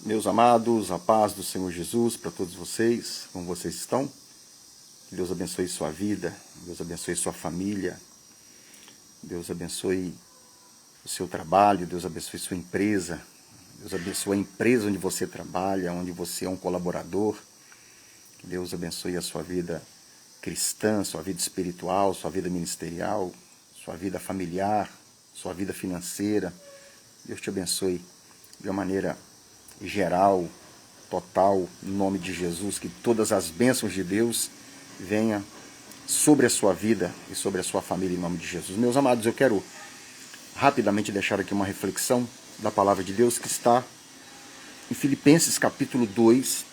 Meus amados, a paz do Senhor Jesus para todos vocês, como vocês estão? Que Deus abençoe sua vida, Deus abençoe sua família, Deus abençoe o seu trabalho, Deus abençoe sua empresa, Deus abençoe a empresa onde você trabalha, onde você é um colaborador. Que Deus abençoe a sua vida cristã, sua vida espiritual, sua vida ministerial, sua vida familiar, sua vida financeira. Deus te abençoe de uma maneira geral, total, em nome de Jesus, que todas as bênçãos de Deus venham sobre a sua vida e sobre a sua família, em nome de Jesus. Meus amados, eu quero rapidamente deixar aqui uma reflexão da palavra de Deus que está em Filipenses capítulo 2,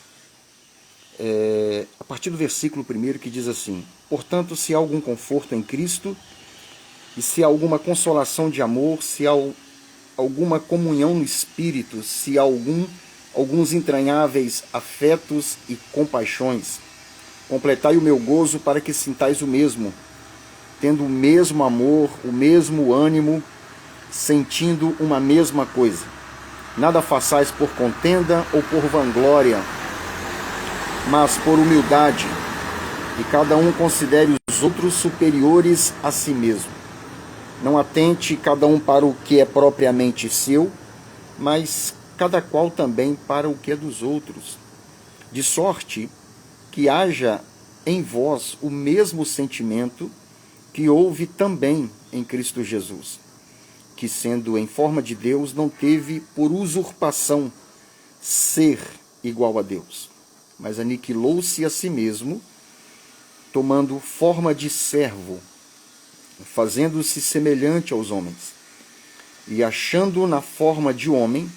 a partir do versículo 1, que diz assim: portanto, se há algum conforto em Cristo, e se há alguma consolação de amor, se há alguma comunhão no Espírito, se há alguns entranháveis afetos e compaixões, completai o meu gozo para que sintais o mesmo, tendo o mesmo amor, o mesmo ânimo, sentindo uma mesma coisa. Nada façais por contenda ou por vanglória, mas por humildade, e cada um considere os outros superiores a si mesmo. Não atente cada um para o que é propriamente seu, mas cada qual também para o que é dos outros. De sorte que haja em vós o mesmo sentimento que houve também em Cristo Jesus, que, sendo em forma de Deus, não teve por usurpação ser igual a Deus, mas aniquilou-se a si mesmo, tomando forma de servo, fazendo-se semelhante aos homens, e achando na forma de homem,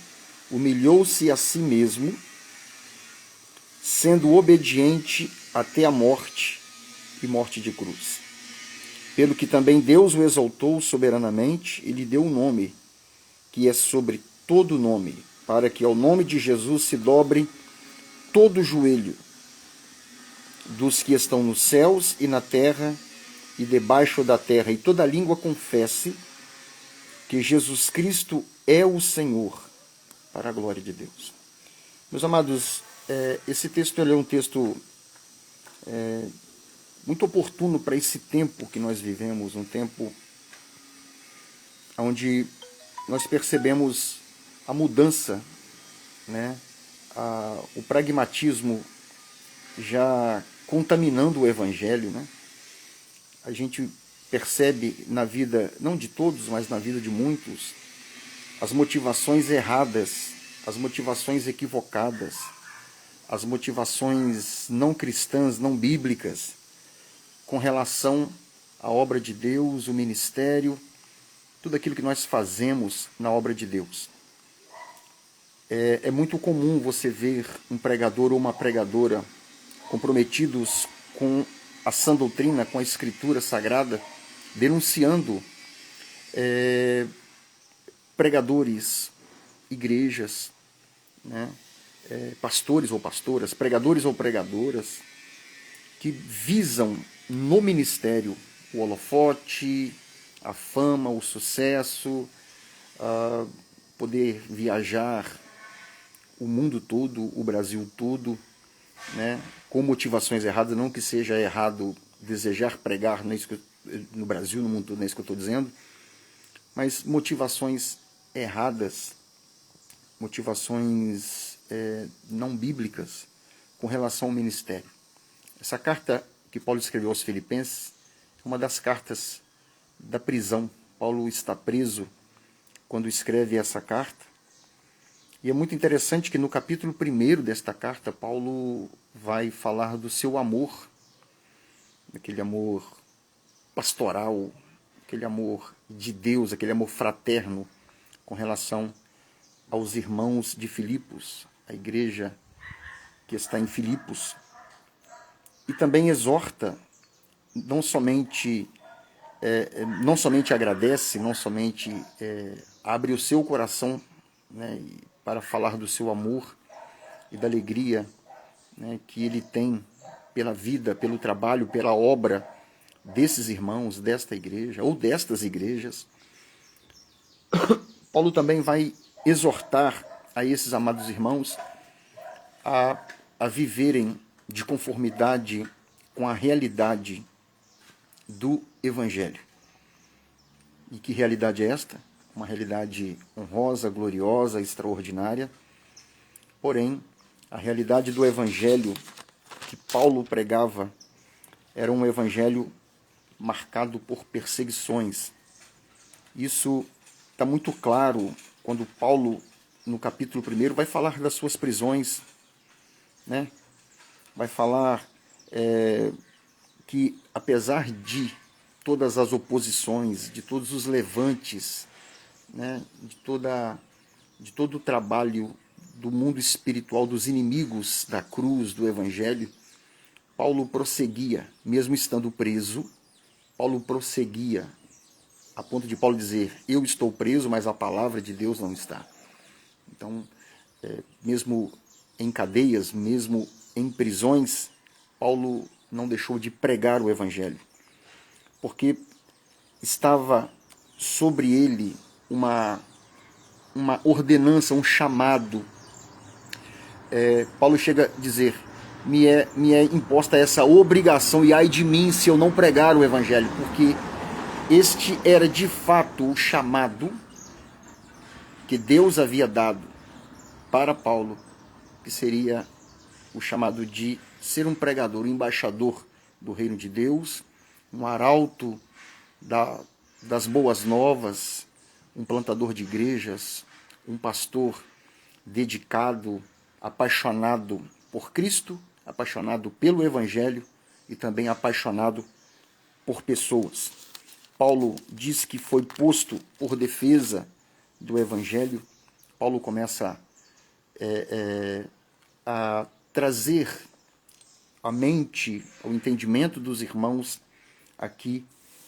humilhou-se a si mesmo, sendo obediente até a morte e morte de cruz. Pelo que também Deus o exaltou soberanamente e lhe deu um nome, que é sobre todo nome, para que ao nome de Jesus se dobre todo o joelho, dos que estão nos céus e na terra e debaixo da terra, e toda língua confesse que Jesus Cristo é o Senhor, para a glória de Deus. Meus amados, esse texto é um texto muito oportuno para esse tempo que nós vivemos, um tempo onde nós percebemos a mudança, né? O pragmatismo já contaminando o Evangelho, né? A gente percebe na vida, não de todos, mas na vida de muitos, as motivações erradas, as motivações equivocadas, as motivações não cristãs, não bíblicas, com relação à obra de Deus, o ministério, tudo aquilo que nós fazemos na obra de Deus. É muito comum você ver um pregador ou uma pregadora comprometidos com a sã doutrina, com a Escritura Sagrada, denunciando pregadores, igrejas, né? Pastores ou pastoras, pregadores ou pregadoras, que visam no ministério o holofote, a fama, o sucesso, poder viajar o mundo todo, o Brasil todo, né, com motivações erradas. Não que seja errado desejar pregar no Brasil, no mundo todo, não é isso que eu estou dizendo, mas motivações erradas, motivações não bíblicas com relação ao ministério. Essa carta que Paulo escreveu aos Filipenses é uma das cartas da prisão. Paulo está preso quando escreve essa carta. E é muito interessante que no capítulo 1 desta carta, Paulo vai falar do seu amor, aquele amor pastoral, aquele amor de Deus, aquele amor fraterno com relação aos irmãos de Filipos, a igreja que está em Filipos. E também exorta, não somente agradece, não somente abre o seu coração, né, para falar do seu amor e da alegria, né, que ele tem pela vida, pelo trabalho, pela obra desses irmãos, desta igreja, ou destas igrejas. Paulo também vai exortar a esses amados irmãos a viverem de conformidade com a realidade do Evangelho. E que realidade é esta? Uma realidade honrosa, gloriosa, extraordinária. Porém, a realidade do Evangelho que Paulo pregava era um Evangelho marcado por perseguições. Isso está muito claro quando Paulo, no capítulo 1, vai falar das suas prisões, né? Vai falar que, apesar de todas as oposições, de todos os levantes, né? de todo o trabalho do mundo espiritual, dos inimigos da cruz, do Evangelho, Paulo prosseguia, mesmo estando preso, Paulo prosseguia, a ponto de Paulo dizer, eu estou preso, mas a palavra de Deus não está. Então, mesmo em cadeias, mesmo em prisões, Paulo não deixou de pregar o Evangelho, porque estava sobre ele uma ordenança, um chamado. Paulo chega a dizer, me é imposta essa obrigação, e ai de mim se eu não pregar o Evangelho, porque este era de fato o chamado que Deus havia dado para Paulo, que seria o chamado de ser um pregador, um embaixador do reino de Deus, um arauto das boas novas, um plantador de igrejas, um pastor dedicado, apaixonado por Cristo, apaixonado pelo Evangelho e também apaixonado por pessoas. Paulo diz que foi posto por defesa do Evangelho. Paulo começa a trazer à mente, ao entendimento dos irmãos aqui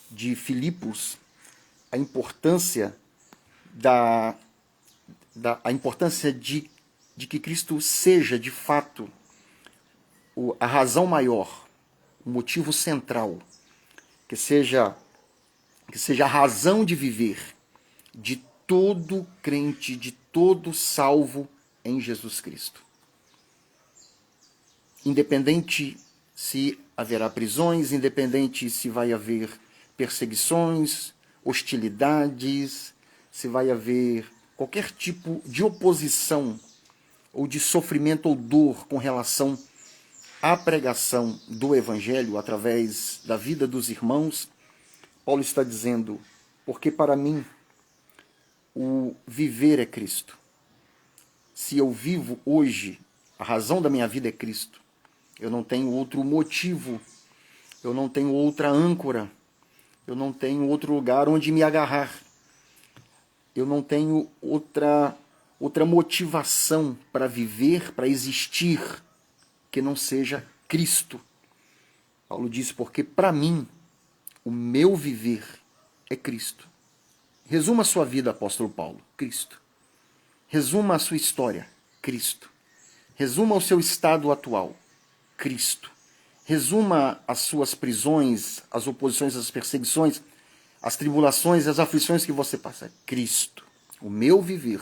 de Filipos, a importância de que Cristo seja, de fato, a razão maior, o motivo central, que seja a razão de viver de todo crente, de todo salvo em Jesus Cristo. Independente se haverá prisões, independente se vai haver perseguições, hostilidades, se vai haver qualquer tipo de oposição ou de sofrimento ou dor com relação à pregação do Evangelho através da vida dos irmãos, Paulo está dizendo, porque para mim o viver é Cristo. Se eu vivo hoje, a razão da minha vida é Cristo. Eu não tenho outro motivo, eu não tenho outra âncora, eu não tenho outro lugar onde me agarrar. Eu não tenho outra motivação para viver, para existir, que não seja Cristo. Paulo disse, porque para mim, o meu viver é Cristo. Resuma a sua vida, apóstolo Paulo, Cristo. Resuma a sua história, Cristo. Resuma o seu estado atual, Cristo. Resuma as suas prisões, as oposições, as perseguições, as tribulações, as aflições que você passa, Cristo. O meu viver,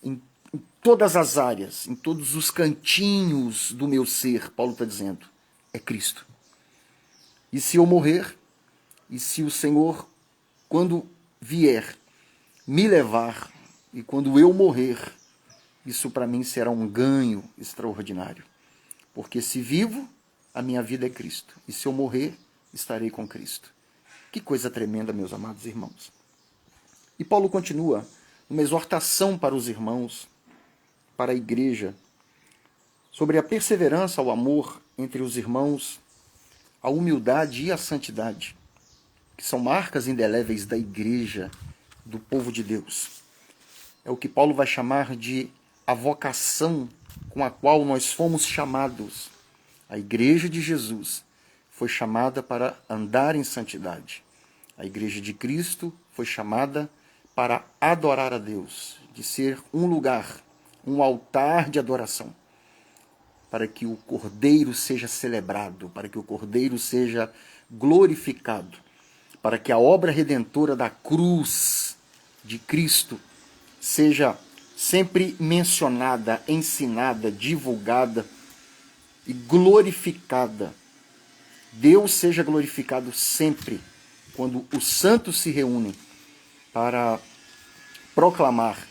em todas as áreas, em todos os cantinhos do meu ser, Paulo está dizendo, é Cristo. E se eu morrer, e se o Senhor, quando vier, me levar, e quando eu morrer, isso para mim será um ganho extraordinário. Porque se vivo, a minha vida é Cristo. E se eu morrer, estarei com Cristo. Que coisa tremenda, meus amados irmãos. E Paulo continua uma exortação para os irmãos, para a igreja, sobre a perseverança, o amor entre os irmãos, a humildade e a santidade, que são marcas indeléveis da igreja, do povo de Deus. É o que Paulo vai chamar de a vocação com a qual nós fomos chamados. A igreja de Jesus foi chamada para andar em santidade. A igreja de Cristo foi chamada para adorar a Deus, de ser um lugar, um altar de adoração, para que o Cordeiro seja celebrado, para que o Cordeiro seja glorificado, para que a obra redentora da cruz de Cristo seja sempre mencionada, ensinada, divulgada e glorificada. Deus seja glorificado sempre quando os santos se reúnem para proclamar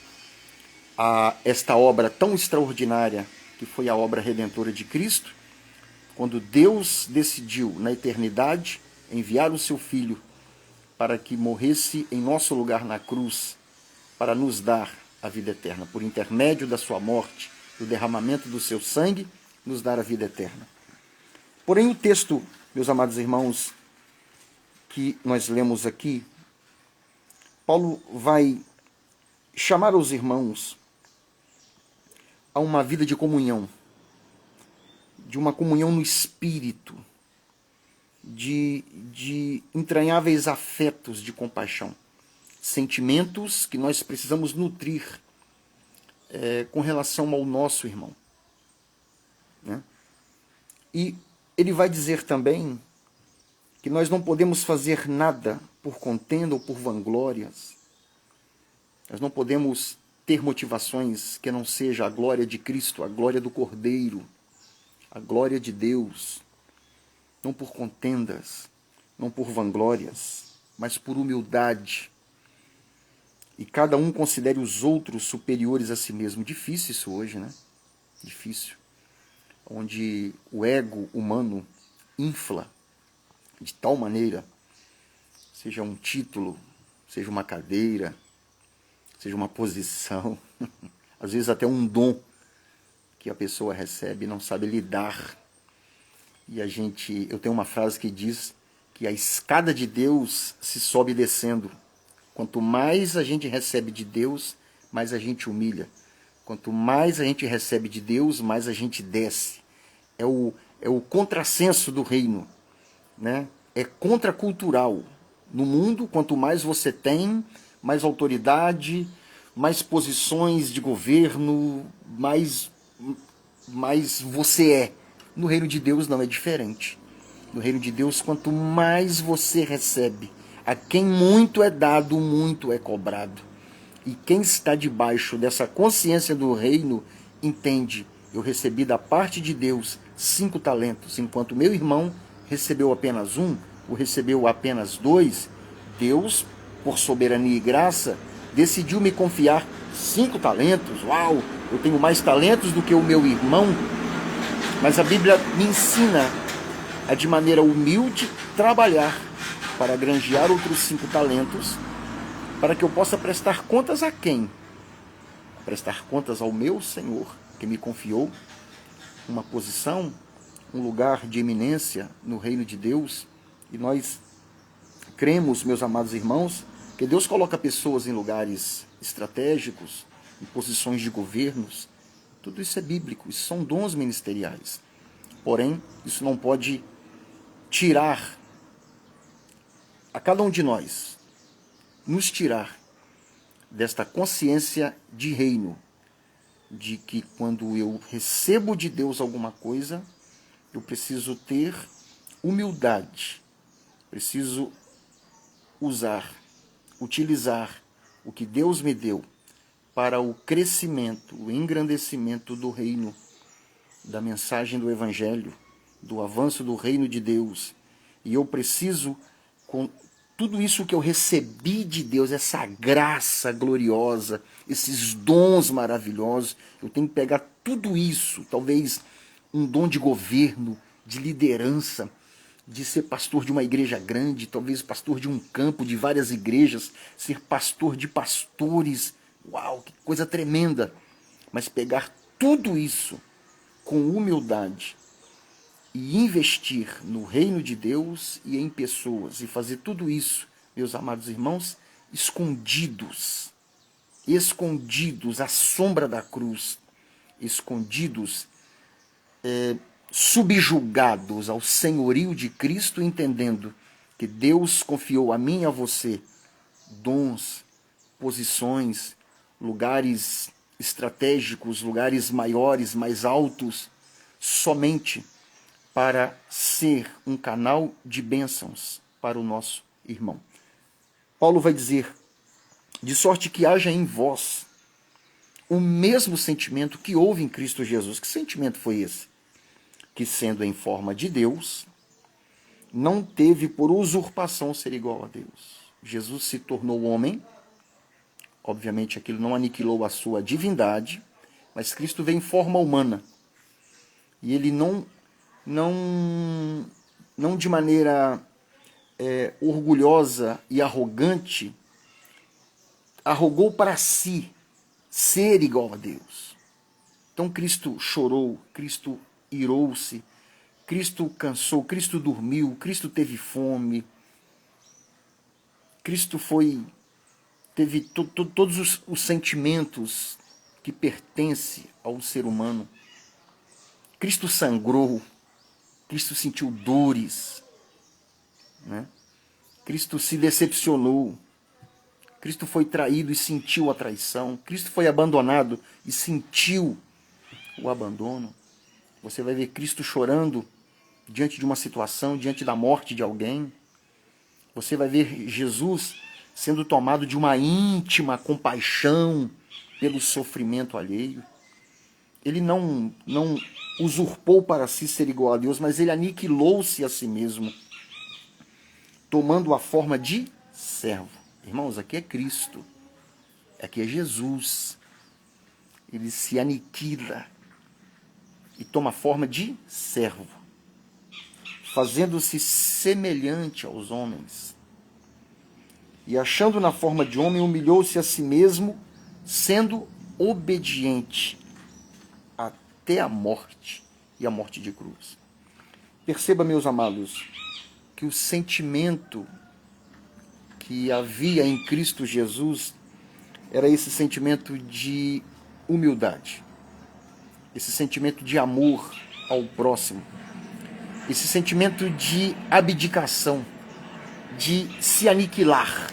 esta obra tão extraordinária que foi a obra redentora de Cristo, quando Deus decidiu na eternidade enviar o seu Filho para que morresse em nosso lugar na cruz, para nos dar a vida eterna, por intermédio da sua morte, do derramamento do seu sangue, nos dar a vida eterna. Porém, o texto, meus amados irmãos, que nós lemos aqui, Paulo vai chamar os irmãos a uma vida de comunhão, de uma comunhão no espírito, de entranháveis afetos de compaixão, sentimentos que nós precisamos nutrir com relação ao nosso irmão, né? E ele vai dizer também que nós não podemos fazer nada por contenda ou por vanglórias. Nós não podemos ter motivações que não seja a glória de Cristo, a glória do Cordeiro, a glória de Deus. Não por contendas, não por vanglórias, mas por humildade. E cada um considere os outros superiores a si mesmo. Difícil isso hoje, né? Difícil. Onde o ego humano infla de tal maneira, seja um título, seja uma cadeira, seja uma posição, às vezes até um dom que a pessoa recebe e não sabe lidar. E eu tenho uma frase que diz que a escada de Deus se sobe descendo. Quanto mais a gente recebe de Deus, mais a gente humilha. Quanto mais a gente recebe de Deus, mais a gente desce. É o contrassenso do reino, né? É contracultural. No mundo, quanto mais você tem, mais autoridade, mais posições de governo, mais você é. No reino de Deus não é diferente. No reino de Deus, quanto mais você recebe, a quem muito é dado, muito é cobrado. E quem está debaixo dessa consciência do reino, entende, eu recebi da parte de Deus 5 talentos, enquanto meu irmão recebeu apenas 1, ou recebeu apenas 2, Deus, por soberania e graça, decidiu me confiar 5 talentos. Uau, eu tenho mais talentos do que o meu irmão. Mas a Bíblia me ensina a, de maneira humilde, trabalhar para granjear outros 5 talentos, para que eu possa prestar contas a quem? Prestar contas ao meu Senhor, que me confiou uma posição, um lugar de eminência no reino de Deus. E nós cremos, meus amados irmãos, que Deus coloca pessoas em lugares estratégicos, em posições de governos. Tudo isso é bíblico, isso são dons ministeriais. Porém, isso não pode tirar a cada um de nós, nos tirar desta consciência de reino, de que quando eu recebo de Deus alguma coisa, eu preciso ter humildade, preciso utilizar o que Deus me deu para o crescimento, o engrandecimento do reino, da mensagem do Evangelho, do avanço do reino de Deus. E eu preciso, com tudo isso que eu recebi de Deus, essa graça gloriosa, esses dons maravilhosos, eu tenho que pegar tudo isso, talvez um dom de governo, de liderança, de ser pastor de uma igreja grande, talvez pastor de um campo, de várias igrejas, ser pastor de pastores. Uau, que coisa tremenda! Mas pegar tudo isso com humildade e investir no reino de Deus e em pessoas, e fazer tudo isso, meus amados irmãos, escondidos à sombra da cruz, escondidos, subjugados ao senhorio de Cristo, entendendo que Deus confiou a mim e a você dons, posições, lugares estratégicos, lugares maiores, mais altos, somente para ser um canal de bênçãos para o nosso irmão. Paulo vai dizer, de sorte que haja em vós o mesmo sentimento que houve em Cristo Jesus. Que sentimento foi esse? Que, sendo em forma de Deus, não teve por usurpação ser igual a Deus. Jesus se tornou homem. Obviamente aquilo não aniquilou a sua divindade, mas Cristo veio em forma humana. E ele não de maneira orgulhosa e arrogante, arrogou para si ser igual a Deus. Então Cristo chorou, Cristo irou-se, Cristo cansou, Cristo dormiu, Cristo teve fome, Cristo teve todos os sentimentos que pertencem ao ser humano. Cristo sangrou, Cristo sentiu dores, né? Cristo se decepcionou, Cristo foi traído e sentiu a traição, Cristo foi abandonado e sentiu o abandono. Você vai ver Cristo chorando diante de uma situação, diante da morte de alguém. Você vai ver Jesus sendo tomado de uma íntima compaixão pelo sofrimento alheio. Ele não usurpou para si ser igual a Deus, mas ele aniquilou-se a si mesmo, tomando a forma de servo. Irmãos, aqui é Cristo, aqui é Jesus. Ele se aniquila e toma a forma de servo, fazendo-se semelhante aos homens. E achando na forma de homem, humilhou-se a si mesmo, sendo obediente até a morte, e a morte de cruz. Perceba, meus amados, que o sentimento que havia em Cristo Jesus era esse sentimento de humildade, esse sentimento de amor ao próximo, esse sentimento de abdicação, de se aniquilar,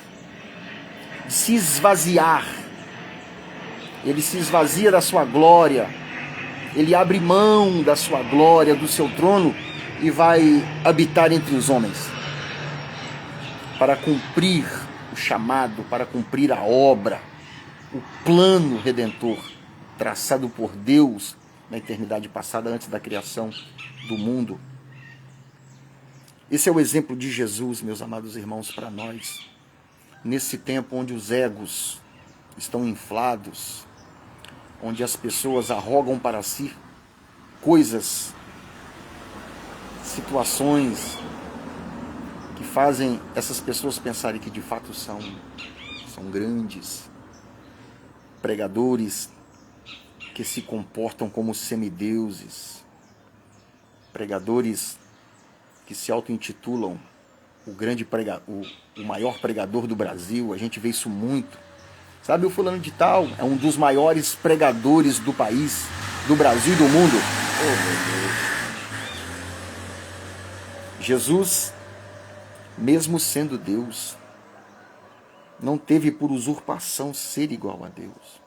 de se esvaziar. Ele se esvazia da sua glória, ele abre mão da sua glória, do seu trono, e vai habitar entre os homens para cumprir o chamado, para cumprir a obra, o plano redentor traçado por Deus na eternidade passada, antes da criação do mundo. Esse é o exemplo de Jesus, meus amados irmãos, para nós, nesse tempo onde os egos estão inflados, onde as pessoas arrogam para si coisas, situações que fazem essas pessoas pensarem que de fato são grandes, pregadores que se comportam como semideuses, pregadores que se auto-intitulam o maior pregador do Brasil. A gente vê isso muito. Sabe, o fulano de tal é um dos maiores pregadores do país, do Brasil e do mundo. Oh, meu Deus. Jesus, mesmo sendo Deus, não teve por usurpação ser igual a Deus,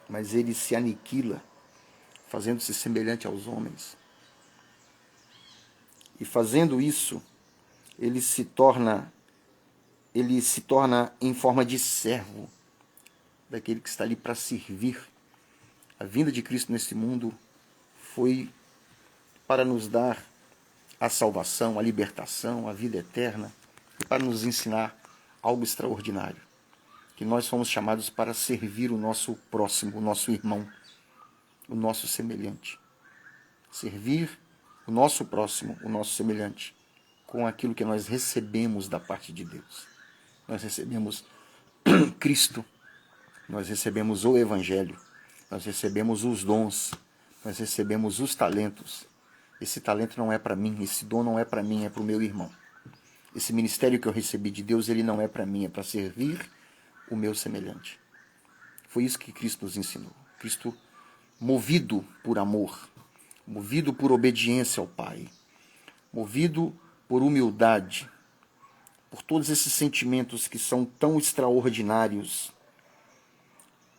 mas ele se aniquila, fazendo-se semelhante aos homens. E fazendo isso, ele se torna em forma de servo, daquele que está ali para servir. A vinda de Cristo nesse mundo foi para nos dar a salvação, a libertação, a vida eterna, e para nos ensinar algo extraordinário, que nós fomos chamados para servir o nosso próximo, o nosso irmão, o nosso semelhante. Servir o nosso próximo, o nosso semelhante, com aquilo que nós recebemos da parte de Deus. Nós recebemos Cristo, nós recebemos o Evangelho, nós recebemos os dons, nós recebemos os talentos. Esse talento não é para mim, esse dom não é para mim, é para o meu irmão. Esse ministério que eu recebi de Deus, ele não é para mim, é para servir o meu semelhante. Foi isso que Cristo nos ensinou. Cristo, movido por amor, movido por obediência ao Pai, movido por humildade, por todos esses sentimentos que são tão extraordinários,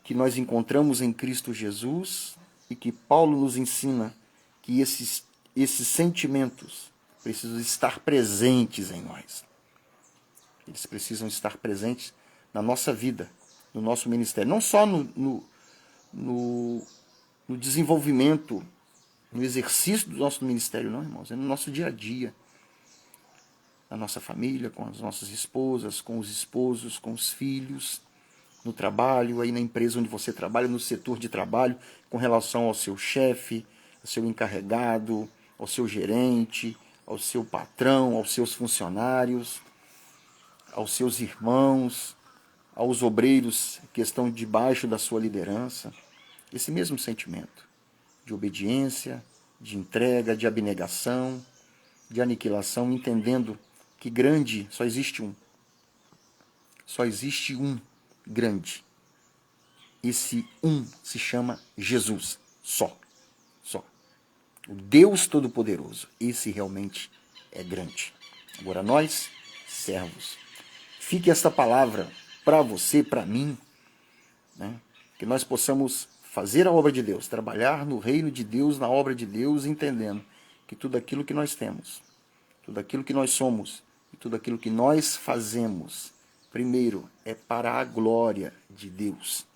que nós encontramos em Cristo Jesus e que Paulo nos ensina que esses sentimentos precisam estar presentes em nós. Eles precisam estar presentes na nossa vida, no nosso ministério. Não só no no desenvolvimento, no exercício do nosso ministério, não, irmãos, é no nosso dia a dia. Na nossa família, com as nossas esposas, com os esposos, com os filhos, no trabalho, aí na empresa onde você trabalha, no setor de trabalho, com relação ao seu chefe, ao seu encarregado, ao seu gerente, ao seu patrão, aos seus funcionários, aos seus irmãos, aos obreiros que estão debaixo da sua liderança. Esse mesmo sentimento de obediência, de entrega, de abnegação, de aniquilação, entendendo que grande só existe um. Só existe um grande. Esse um se chama Jesus. Só. O Deus Todo-Poderoso. Esse realmente é grande. Agora nós, servos, fique esta palavra para você, para mim, né? Que nós possamos fazer a obra de Deus, trabalhar no reino de Deus, na obra de Deus, entendendo que tudo aquilo que nós temos, tudo aquilo que nós somos e tudo aquilo que nós fazemos, primeiro, é para a glória de Deus.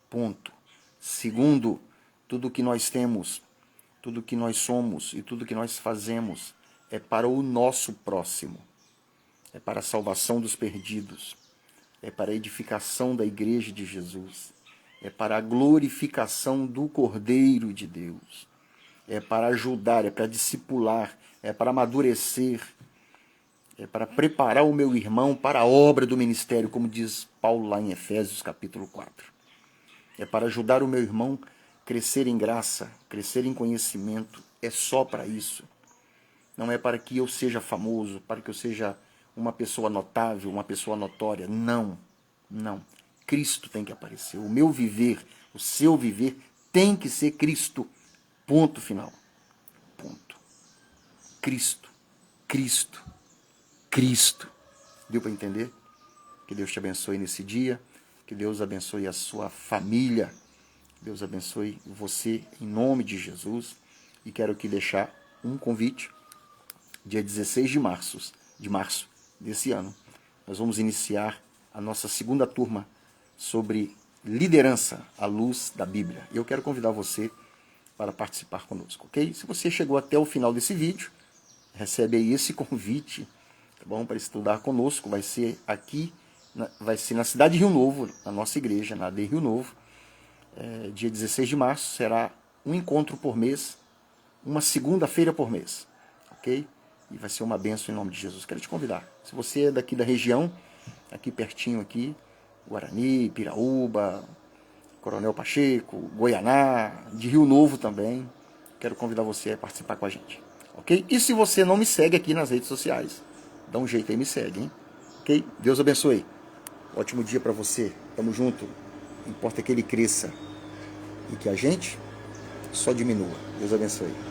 Ponto. Segundo, tudo que nós temos, tudo que nós somos e tudo que nós fazemos é para o nosso próximo. É para a salvação dos perdidos. É para a edificação da igreja de Jesus. É para a glorificação do Cordeiro de Deus. É para ajudar, é para discipular, é para amadurecer, é para preparar o meu irmão para a obra do ministério, como diz Paulo lá em Efésios capítulo 4. É para ajudar o meu irmão a crescer em graça, crescer em conhecimento. É só para isso. Não é para que eu seja famoso, para que eu seja uma pessoa notável, uma pessoa notória. Não. Cristo tem que aparecer. O meu viver, o seu viver tem que ser Cristo. Ponto final. Ponto. Cristo. Deu para entender? Que Deus te abençoe nesse dia. Que Deus abençoe a sua família. Que Deus abençoe você em nome de Jesus. E quero aqui deixar um convite. Dia 16 de março desse ano, nós vamos iniciar a nossa segunda turma sobre liderança à luz da Bíblia. Eu quero convidar você para participar conosco, ok? Se você chegou até o final desse vídeo, recebe aí esse convite, tá bom? Para estudar conosco. Vai ser aqui, vai ser na cidade de Rio Novo, na nossa igreja, na AD Rio Novo. Dia 16 de março será um encontro por mês, uma segunda-feira por mês, ok? E vai ser uma bênção em nome de Jesus. Quero te convidar. Se você é daqui da região, aqui pertinho aqui, Guarani, Piraúba, Coronel Pacheco, Goianá, de Rio Novo também, quero convidar você a participar com a gente, ok? E se você não me segue aqui nas redes sociais, dá um jeito aí, me segue, hein? Ok? Deus abençoe. Ótimo dia para você. Tamo junto. Importa que ele cresça e que a gente só diminua. Deus abençoe.